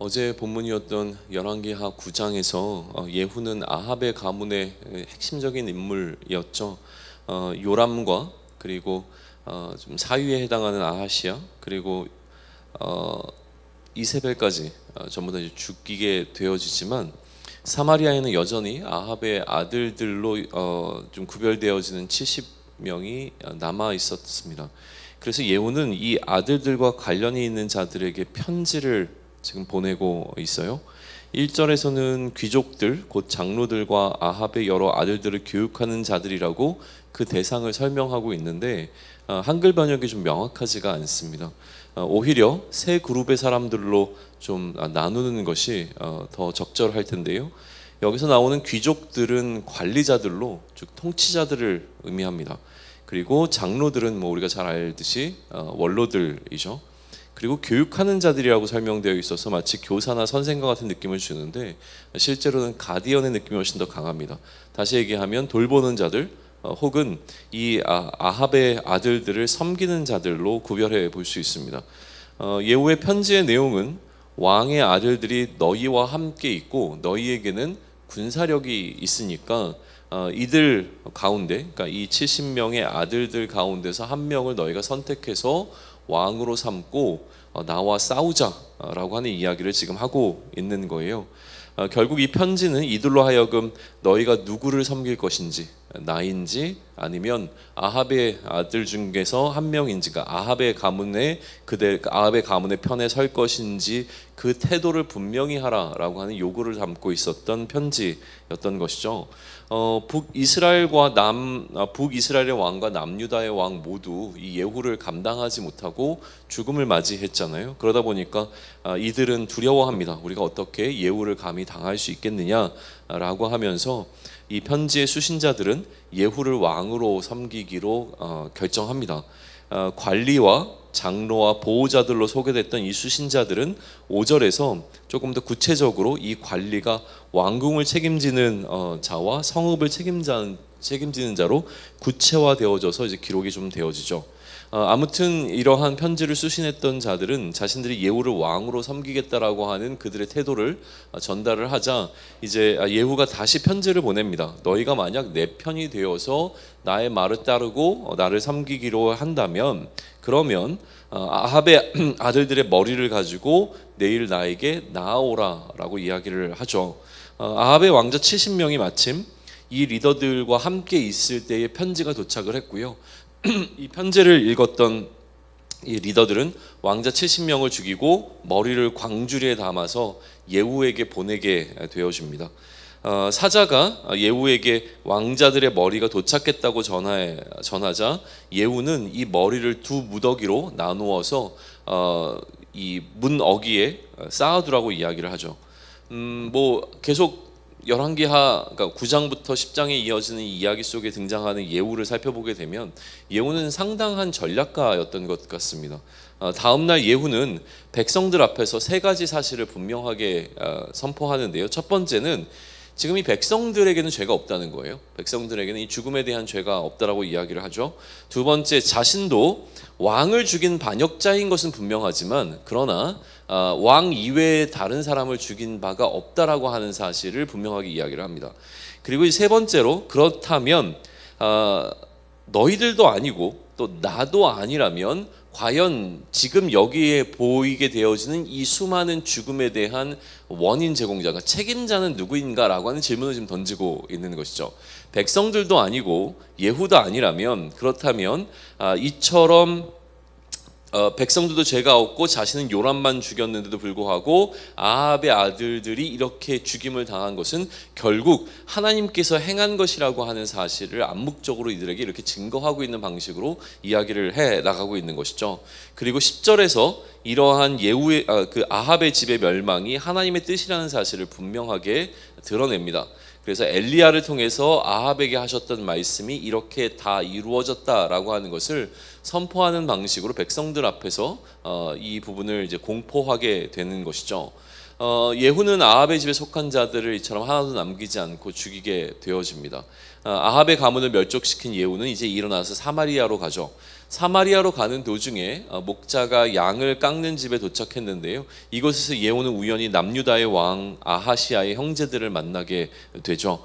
어제 본문이었던 열왕기하 9장에서 예후는 아합의 가문의 핵심적인 인물이었죠. 요람과 그리고 좀 사위에 해당하는 아하시야 그리고 이세벨까지 전부 다 이제 죽이게 되어지지만 사마리아에는 여전히 아합의 아들들로 좀 구별되어지는 70명이 남아 있었습니다. 그래서 예후는 이 아들들과 관련이 있는 자들에게 편지를 지금 보내고 있어요. 1절에서는 귀족들 곧 장로들과 아합의 여러 아들들을 교육하는 자들이라고 그 대상을 설명하고 있는데 한글 번역이 좀 명확하지가 않습니다. 오히려 세 그룹의 사람들로 좀 나누는 것이 더 적절할 텐데요. 여기서 나오는 귀족들은 관리자들로 즉 통치자들을 의미합니다. 그리고 장로들은 뭐 우리가 잘 알듯이 원로들이죠. 그리고 교육하는 자들이라고 설명되어 있어서 마치 교사나 선생과 같은 느낌을 주는데 실제로는 가디언의 느낌이 훨씬 더 강합니다. 다시 얘기하면 돌보는 자들 혹은 이 아합의 아들들을 섬기는 자들로 구별해 볼 수 있습니다. 예후의 편지의 내용은 왕의 아들들이 너희와 함께 있고 너희에게는 군사력이 있으니까 이들 가운데, 그러니까 이 70명의 아들들 가운데서 한 명을 너희가 선택해서 왕으로 삼고 나와 싸우자라고 하는 이야기를 지금 하고 있는 거예요. 결국 이 편지는 이들로 하여금 너희가 누구를 섬길 것인지, 나인지 아니면 아합의 아들 중에서 한 명인지가 아합의 가문의 편에 설 것인지 그 태도를 분명히 하라라고 하는 요구를 담고 있었던 편지였던 것이죠. 북이스라엘의 왕과 남유다의 왕 모두 이 예후를 감당하지 못하고 죽음을 맞이했잖아요. 그러다 보니까 이들은 두려워합니다. 우리가 어떻게 예후를 감히 당할 수 있겠느냐라고 하면서 이 편지의 수신자들은 예후를 왕으로 섬기기로 결정합니다. 관리와 장로와 보호자들로 소개됐던 이 수신자들은 5절에서 조금 더 구체적으로 이 관리가 왕궁을 책임지는 자와 성읍을 책임지는 자로 구체화되어져서 이제 기록이 좀 되어지죠. 아무튼 이러한 편지를 수신했던 자들은 자신들이 예후를 왕으로 섬기겠다라고 하는 그들의 태도를 전달을 하자 이제 예후가 다시 편지를 보냅니다. 너희가 만약 내 편이 되어서 나의 말을 따르고 나를 섬기기로 한다면 그러면 아합의 아들들의 머리를 가지고 내일 나에게 나아오라라고 이야기를 하죠. 아합의 왕자 70명이 마침 이 리더들과 함께 있을 때에 편지가 도착을 했고요. 이 편지를 읽었던 이 리더들은 왕자 70명을 죽이고 머리를 광주리에 담아서 예후에게 보내게 되어집니다. 사자가 예후에게 왕자들의 머리가 도착했다고 전하자 예후는 이 머리를 두 무더기로 나누어서 이 문 어귀에 쌓아두라고 이야기를 하죠. 뭐 계속 열왕기하 그러니까 9장부터 10장에 이어지는 이 이야기 속에 등장하는 예후를 살펴보게 되면 예후는 상당한 전략가였던 것 같습니다. 다음날 예후는 백성들 앞에서 세 가지 사실을 분명하게 선포하는데요. 첫 번째는 지금 이 백성들에게는 죄가 없다는 거예요. 백성들에게는 이 죽음에 대한 죄가 없다라고 이야기를 하죠. 두 번째, 자신도 왕을 죽인 반역자인 것은 분명하지만 그러나 왕 이외에 다른 사람을 죽인 바가 없다라고 하는 사실을 분명하게 이야기를 합니다. 그리고 이 세 번째로 그렇다면 너희들도 아니고 또 나도 아니라면 과연 지금 여기에 보이게 되어지는 이 수많은 죽음에 대한 원인 제공자가 책임자는 누구인가라고 하는 질문을 지금 던지고 있는 것이죠. 백성들도 아니고 예후도 아니라면 그렇다면 이처럼 백성들도 죄가 없고 자신은 요람만 죽였는데도 불구하고 아합의 아들들이 이렇게 죽임을 당한 것은 결국 하나님께서 행한 것이라고 하는 사실을 암묵적으로 이들에게 이렇게 증거하고 있는 방식으로 이야기를 해 나가고 있는 것이죠. 그리고 10절에서 이러한 예후의 그 아합의 집의 멸망이 하나님의 뜻이라는 사실을 분명하게 드러냅니다. 그래서 엘리야를 통해서 아합에게 하셨던 말씀이 이렇게 다 이루어졌다라고 하는 것을 선포하는 방식으로 백성들 앞에서 이 부분을 이제 공포하게 되는 것이죠. 예후는 아합의 집에 속한 자들을 이처럼 하나도 남기지 않고 죽이게 되어집니다. 아합의 가문을 멸족시킨 예후는 이제 일어나서 사마리아로 가죠. 사마리아로 가는 도중에 목자가 양을 깎는 집에 도착했는데요. 이곳에서 예후는 우연히 남유다의 왕 아하시아의 형제들을 만나게 되죠.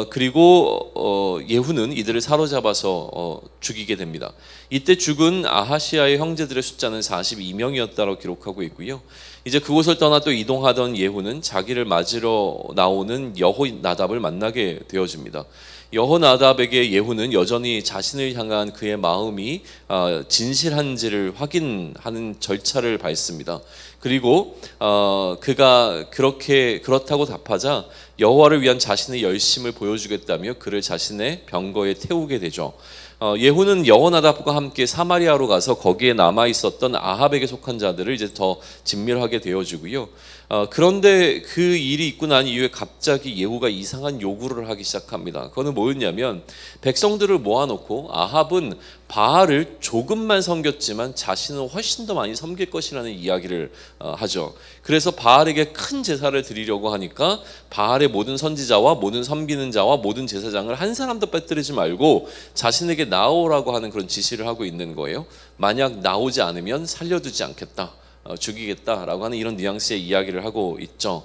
그리고 예후는 이들을 사로잡아서 죽이게 됩니다. 이때 죽은 아하시아의 형제들의 숫자는 42명이었다고 기록하고 있고요. 이제 그곳을 떠나 또 이동하던 예후는 자기를 맞으러 나오는 여호나답을 만나게 되어집니다. 여호나답에게 예후는 여전히 자신을 향한 그의 마음이 진실한지를 확인하는 절차를 밟습니다. 그리고 그가 그렇다고 답하자 여호와를 위한 자신의 열심을 보여주겠다며 그를 자신의 병거에 태우게 되죠. 예후는 여호나답과 함께 사마리아로 가서 거기에 남아 있었던 아합에게 속한 자들을 이제 더 진멸하게 되어지고요. 그런데 그 일이 있고 난 이후에 갑자기 예후가 이상한 요구를 하기 시작합니다. 그거는 뭐였냐면 백성들을 모아놓고 아합은 바알을 조금만 섬겼지만 자신은 훨씬 더 많이 섬길 것이라는 이야기를 하죠. 그래서 바알에게 큰 제사를 드리려고 하니까 바알의 모든 선지자와 모든 섬기는 자와 모든 제사장을 한 사람도 빼뜨리지 말고 자신에게 나오라고 하는 그런 지시를 하고 있는 거예요. 만약 나오지 않으면 살려두지 않겠다, 죽이겠다라고 하는 이런 뉘앙스의 이야기를 하고 있죠.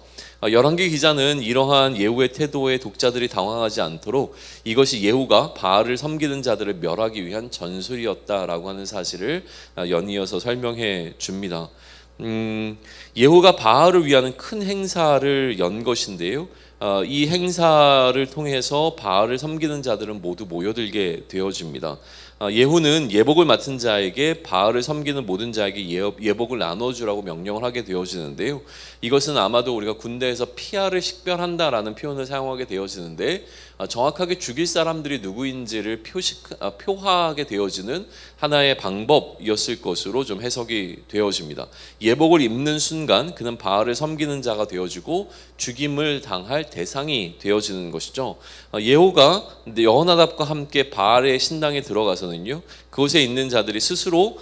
열왕기 기자는 이러한 예후의 태도에 독자들이 당황하지 않도록 이것이 예후가 바알을 섬기는 자들을 멸하기 위한 전술이었다라고 하는 사실을 연이어서 설명해 줍니다. 예후가 바알을 위한 큰 행사를 연 것인데요. 이 행사를 통해서 바알을 섬기는 자들은 모두 모여들게 되어집니다. 예후는 예복을 맡은 자에게 바알을 섬기는 모든 자에게 예복을 나눠주라고 명령을 하게 되어지는데요. 이것은 아마도 우리가 군대에서 피아를 식별한다라는 표현을 사용하게 되어지는데 정확하게 죽일 사람들이 누구인지를 표하게 되어지는 하나의 방법이었을 것으로 좀 해석이 되어집니다. 예복을 입는 순간 그는 바알을 섬기는 자가 되어지고 죽임을 당할 대상이 되어지는 것이죠. 예후가 여호나답과 함께 바알의 신당에 들어가서는요, 그곳에 있는 자들이 스스로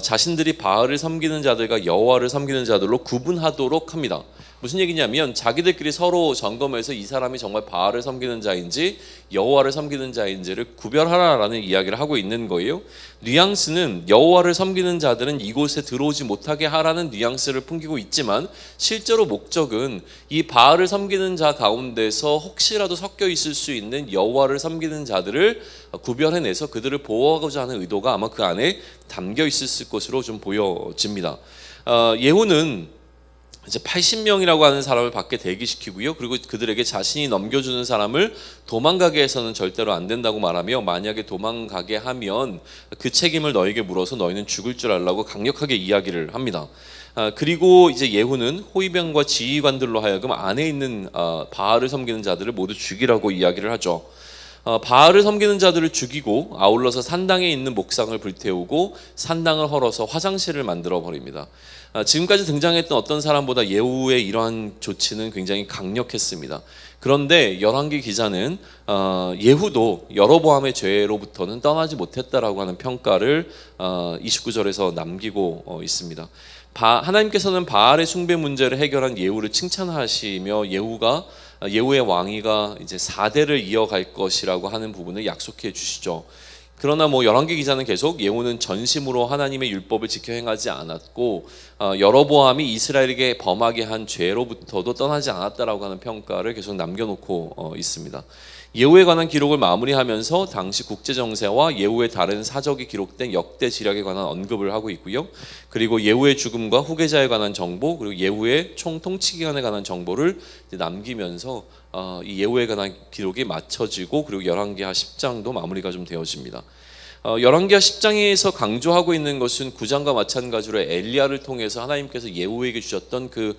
자신들이 바알을 섬기는 자들과 여호와를 섬기는 자들로 구분하도록 합니다. 무슨 얘기냐면 자기들끼리 서로 점검해서 이 사람이 정말 바알을 섬기는 자인지 여호와를 섬기는 자인지를 구별하라라는 이야기를 하고 있는 거예요. 뉘앙스는 여호와를 섬기는 자들은 이곳에 들어오지 못하게 하라는 뉘앙스를 풍기고 있지만 실제로 목적은 이 바알을 섬기는 자 가운데서 혹시라도 섞여 있을 수 있는 여호와를 섬기는 자들을 구별해내서 그들을 보호하고자 하는 의도가 아마 그 안에 담겨 있을 것으로 좀 보여집니다. 예후는 이제 80명이라고 하는 사람을 밖에 대기시키고요. 그리고 그들에게 자신이 넘겨주는 사람을 도망가게 해서는 절대로 안 된다고 말하며 만약에 도망가게 하면 그 책임을 너에게 물어서 너희는 죽을 줄 알라고 강력하게 이야기를 합니다. 그리고 이제 예후는 호위병과 지휘관들로 하여금 안에 있는 바알을 섬기는 자들을 모두 죽이라고 이야기를 하죠. 바알을 섬기는 자들을 죽이고 아울러서 산당에 있는 목상을 불태우고 산당을 헐어서 화장실을 만들어 버립니다. 지금까지 등장했던 어떤 사람보다 예후의 이러한 조치는 굉장히 강력했습니다. 그런데 열왕기 기자는 예후도 여로보암의 죄로부터는 떠나지 못했다라고 하는 평가를 29절에서 남기고 있습니다. 하나님께서는 바알의 숭배 문제를 해결한 예후를 칭찬하시며 예후의 왕위가 이제 4대를 이어갈 것이라고 하는 부분을 약속해 주시죠. 그러나 열왕기 기자는 계속 예후는 전심으로 하나님의 율법을 지켜 행하지 않았고 여로보암이 이스라엘에게 범하게 한 죄로부터도 떠나지 않았다라고 하는 평가를 계속 남겨놓고 있습니다. 예후에 관한 기록을 마무리하면서 당시 국제 정세와 예후의 다른 사적이 기록된 역대 지략에 관한 언급을 하고 있고요. 그리고 예후의 죽음과 후계자에 관한 정보, 그리고 예후의 총 통치 기간에 관한 정보를 남기면서 이 예후에 관한 기록이 맞춰지고 그리고 열왕기하 10장도 마무리가 좀 되어집니다. 열왕기하 10장에서 강조하고 있는 것은 9장과 마찬가지로 엘리야를 통해서 하나님께서 예후에게 주셨던 그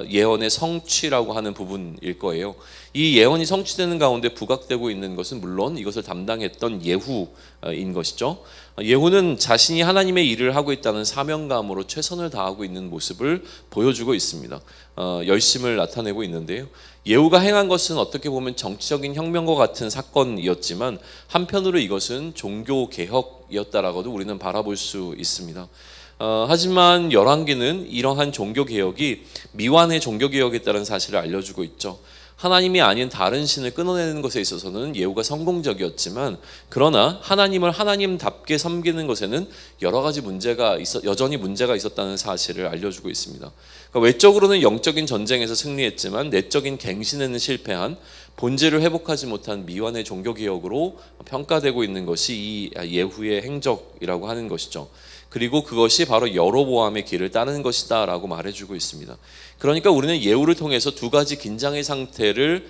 예언의 성취라고 하는 부분일 거예요. 이 예언이 성취되는 가운데 부각되고 있는 것은 물론 이것을 담당했던 예후인 것이죠. 예후는 자신이 하나님의 일을 하고 있다는 사명감으로 최선을 다하고 있는 모습을 보여주고 있습니다. 열심을 나타내고 있는데요. 예후가 행한 것은 어떻게 보면 정치적인 혁명과 같은 사건이었지만 한편으로 이것은 종교 개혁이었다라고도 우리는 바라볼 수 있습니다. 하지만 열왕기는 이러한 종교 개혁이 미완의 종교 개혁에 따른 사실을 알려주고 있죠. 하나님이 아닌 다른 신을 끊어내는 것에 있어서는 예후가 성공적이었지만, 그러나 하나님을 하나님답게 섬기는 것에는 여러 가지 여전히 문제가 있었다는 사실을 알려주고 있습니다. 그러니까 외적으로는 영적인 전쟁에서 승리했지만 내적인 갱신에는 실패한, 본질을 회복하지 못한 미완의 종교개혁으로 평가되고 있는 것이 이 예후의 행적이라고 하는 것이죠. 그리고 그것이 바로 여로보암의 길을 따르는 것이다 라고 말해주고 있습니다. 그러니까 우리는 예후를 통해서 두 가지 긴장의 상태를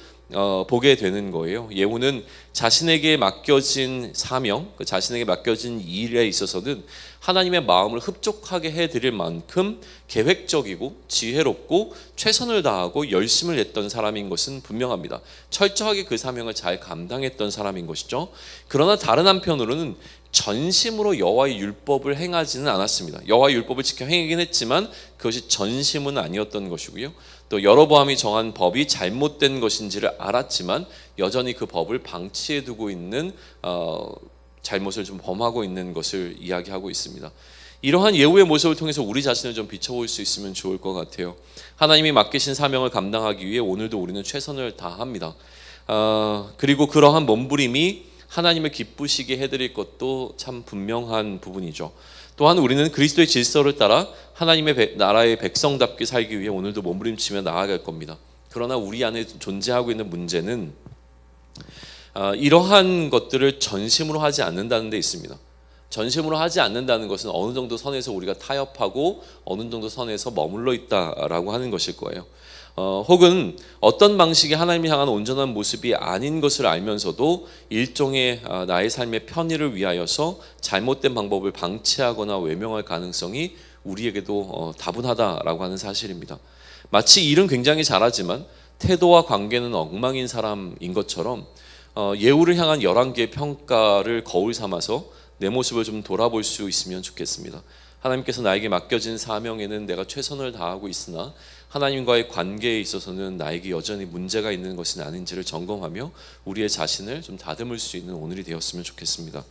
보게 되는 거예요. 예후는 자신에게 맡겨진 사명, 자신에게 맡겨진 일에 있어서는 하나님의 마음을 흡족하게 해드릴 만큼 계획적이고 지혜롭고 최선을 다하고 열심을 냈던 사람인 것은 분명합니다. 철저하게 그 사명을 잘 감당했던 사람인 것이죠. 그러나 다른 한편으로는 전심으로 여호와의 율법을 행하지는 않았습니다. 여호와의 율법을 지켜 행하긴 했지만 그것이 전심은 아니었던 것이고요. 또 여로보암이 정한 법이 잘못된 것인지를 알았지만 여전히 그 법을 방치해 두고 있는 잘못을 좀 범하고 있는 것을 이야기하고 있습니다. 이러한 예후의 모습을 통해서 우리 자신을 좀 비춰볼 수 있으면 좋을 것 같아요. 하나님이 맡기신 사명을 감당하기 위해 오늘도 우리는 최선을 다합니다. 그리고 그러한 몸부림이 하나님을 기쁘시게 해드릴 것도 참 분명한 부분이죠. 또한 우리는 그리스도의 질서를 따라 하나님의 나라의 백성답게 살기 위해 오늘도 몸부림치며 나아갈 겁니다. 그러나 우리 안에 존재하고 있는 문제는 이러한 것들을 전심으로 하지 않는다는 데 있습니다. 전심으로 하지 않는다는 것은 어느 정도 선에서 우리가 타협하고 어느 정도 선에서 머물러 있다라고 하는 것일 거예요. 혹은 어떤 방식이 하나님을 향한 온전한 모습이 아닌 것을 알면서도 일종의 나의 삶의 편의를 위하여서 잘못된 방법을 방치하거나 외면할 가능성이 우리에게도 다분하다라고 하는 사실입니다. 마치 일은 굉장히 잘하지만 태도와 관계는 엉망인 사람인 것처럼 예후를 향한 11개의 평가를 거울 삼아서 내 모습을 좀 돌아볼 수 있으면 좋겠습니다. 하나님께서 나에게 맡겨진 사명에는 내가 최선을 다하고 있으나 하나님과의 관계에 있어서는 나에게 여전히 문제가 있는 것은 아닌지를 점검하며 우리의 자신을 좀 다듬을 수 있는 오늘이 되었으면 좋겠습니다.